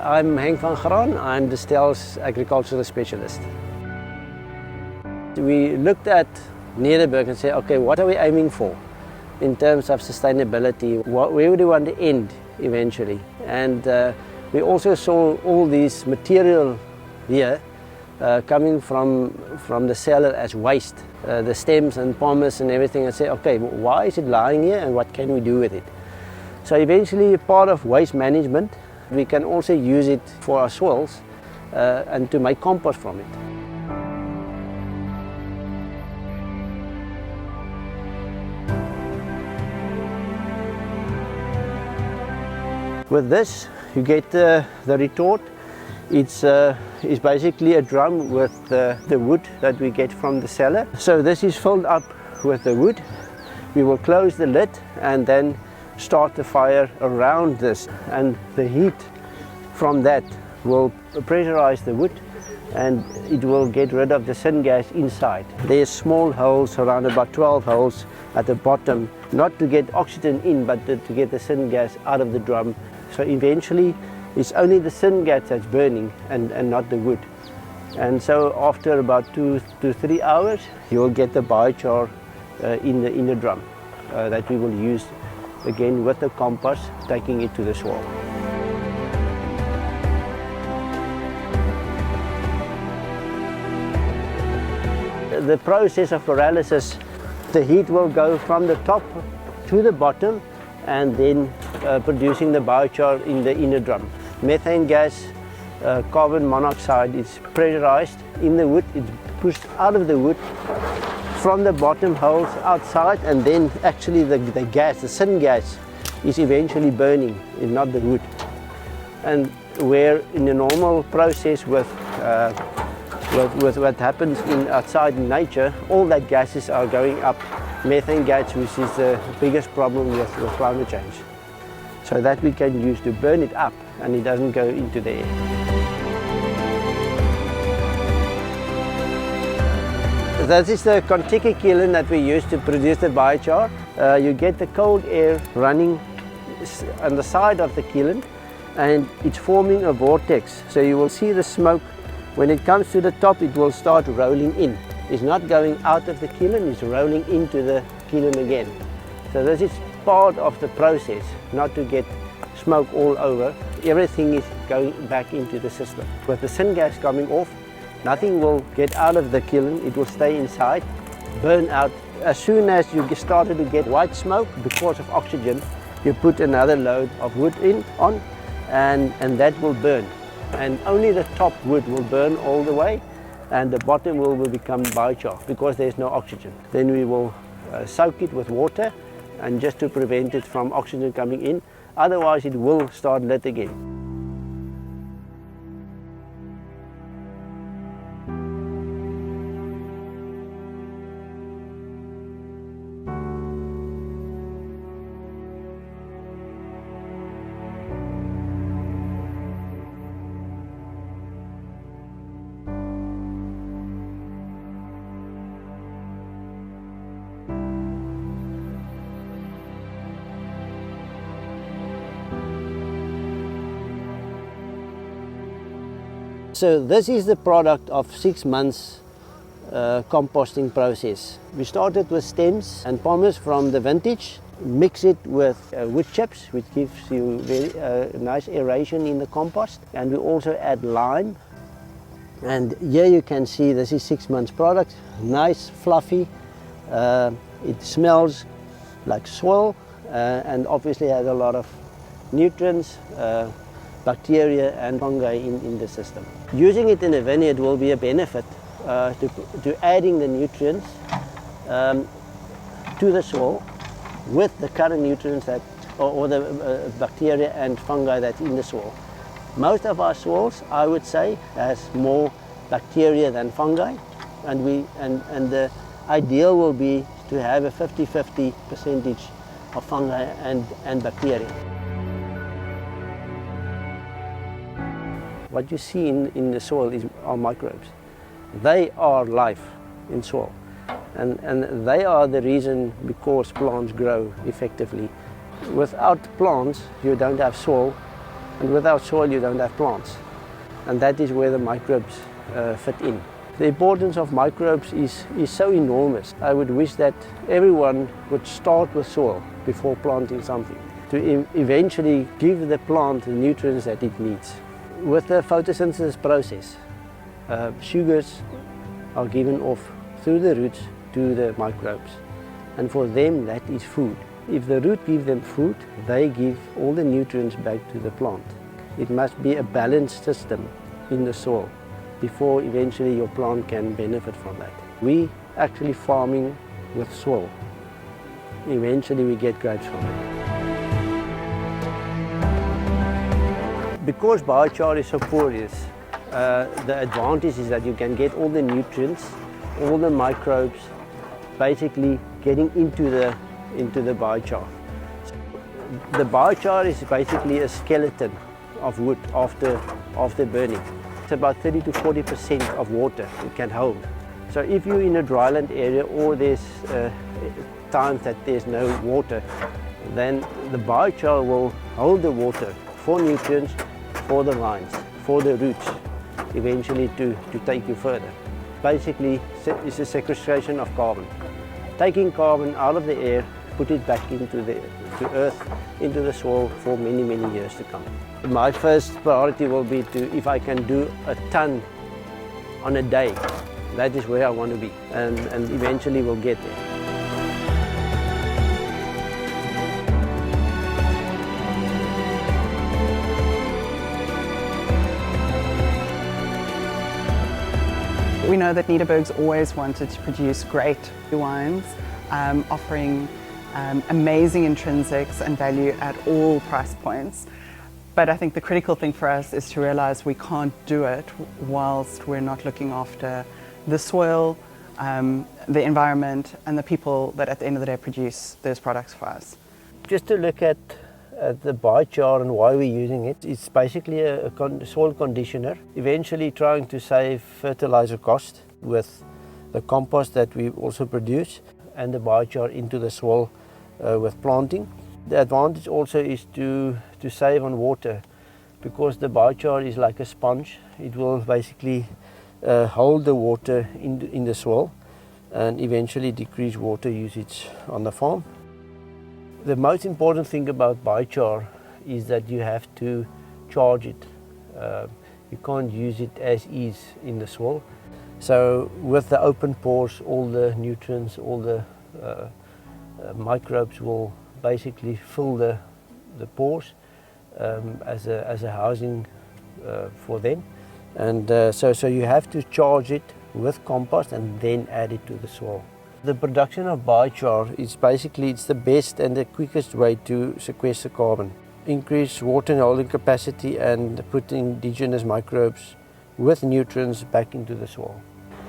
I'm Henk van Graan, I'm the Stel's agricultural specialist. We looked at Nederburg and said, okay, what are we aiming for in terms of sustainability? Where would we want to end eventually? And we also saw all these material here coming from the cellar as waste, the stems and pomace and everything, and say, okay, why is it lying here and what can we do with it? So eventually, part of waste management, we can also use it for our soils and to make compost from it. With this, you get the retort. It's basically a drum with the wood that we get from the cellar. So this is filled up with the wood. We will close the lid and then start the fire around this. And the heat from that will pressurize the wood and it will get rid of the syngas inside. There's small holes, around about 12 holes at the bottom, not to get oxygen in, but to get the syngas out of the drum. So eventually, it's only the syngas that's burning and not the wood. And so after about 2 to 3 hours, you will get the biochar in the drum that we will use again with the compost, taking it to the soil. The process of pyrolysis, the heat will go from the top to the bottom and then producing the biochar in the inner drum. Methane gas, carbon monoxide is pressurized in the wood, it's pushed out of the wood from the bottom holes outside, and then actually the gas, the syngas, is eventually burning, not the wood. And where in the normal process with what happens outside in nature, all that gases are going up. Methane gas, which is the biggest problem with climate change. So that we can use to burn it up and it doesn't go into the air. This is the Composting kiln that we use to produce the biochar. You get the cold air running on the side of the kiln and it's forming a vortex. So you will see the smoke. When it comes to the top, it will start rolling in. It's not going out of the kiln, it's rolling into the kiln again. So this is part of the process, not to get smoke all over. Everything is going back into the system. With the syngas coming off, nothing will get out of the kiln, it will stay inside, burn out. As soon as you started to get white smoke because of oxygen, you put another load of wood on and that will burn. And only the top wood will burn all the way and the bottom will become biochar because there's no oxygen. Then we will soak it with water and just to prevent it from oxygen coming in, otherwise it will start lit again. So this is the product of 6 months composting process. We started with stems and pomace from the vintage, mix it with wood chips, which gives you very nice aeration in the compost, and we also add lime. And here you can see this is 6 months product, nice, fluffy. It smells like soil and obviously has a lot of nutrients, bacteria and fungi in the system. Using it in a vineyard will be a benefit to adding the nutrients to the soil with the current nutrients that, or the bacteria and fungi that's in the soil. Most of our soils, I would say, has more bacteria than fungi, and the ideal will be to have a 50-50 percentage of fungi and bacteria. What you see in the soil are microbes. They are life in soil. And they are the reason because plants grow effectively. Without plants, you don't have soil, And without soil you don't have plants. And that is where the microbes fit in. The importance of microbes is so enormous. I would wish that everyone would start with soil before planting something, to eventually give the plant the nutrients that it needs. With the photosynthesis process, sugars are given off through the roots to the microbes, and for them that is food. If the root gives them food, they give all the nutrients back to the plant. It must be a balanced system in the soil before eventually your plant can benefit from that. We actually farming with soil. Eventually we get grapes from it. Because biochar is so porous, the advantage is that you can get all the nutrients, all the microbes basically getting into the biochar. The biochar is basically a skeleton of wood after burning. It's about 30 to 40% of water it can hold. So if you're in a dryland area or there's times that there's no water, then the biochar will hold the water for nutrients, for the vines, for the roots, eventually to take you further. Basically, it's a sequestration of carbon. Taking carbon out of the air, put it back into the earth, into the soil for many, many years to come. My first priority will be if I can do a ton on a day, that is where I want to be, and eventually we'll get there. We know that Nederburg's always wanted to produce great wines, offering amazing intrinsics and value at all price points. But I think the critical thing for us is to realize we can't do it whilst we're not looking after the soil, the environment, and the people that at the end of the day produce those products for us. Just to look at the biochar and why we're using it, it's basically a soil conditioner, eventually trying to save fertilizer cost with the compost that we also produce and the biochar into the soil with planting. The advantage also is to save on water, because the biochar is like a sponge. It will basically hold the water in the soil and eventually decrease water usage on the farm. The most important thing about biochar is that you have to charge it. You can't use it as is in the soil. So with the open pores, all the nutrients, all the microbes will basically fill the pores as a housing for them. And so you have to charge it with compost and then add it to the soil. The production of biochar is basically, it's the best and the quickest way to sequester carbon. Increase water holding capacity and put indigenous microbes with nutrients back into the soil.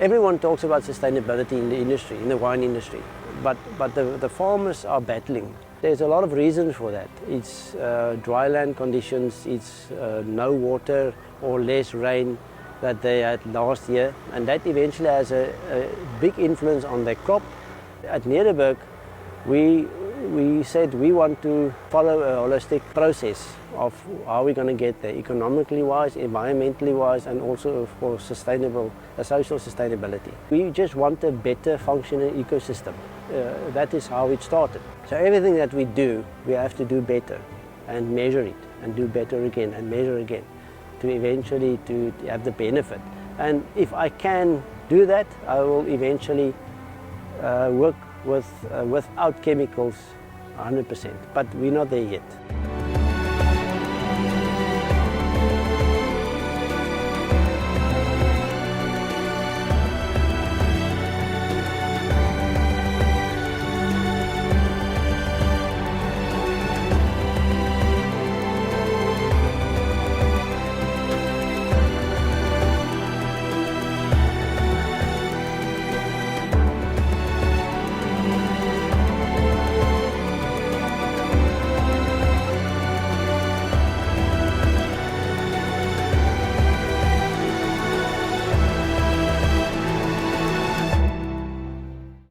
Everyone talks about sustainability in the industry, in the wine industry, but the farmers are battling. There's a lot of reasons for that. It's dry land conditions, it's no water or less rain that they had last year, and that eventually has a big influence on their crop. At Nederburg, we said we want to follow a holistic process of how we're going to get there, economically wise, environmentally wise, and also for social sustainability. We just want a better functioning ecosystem. That is how it started. So everything that we do, we have to do better and measure it and do better again and measure again to eventually to have the benefit. And if I can do that, I will eventually work without chemicals 100%, but we're not there yet.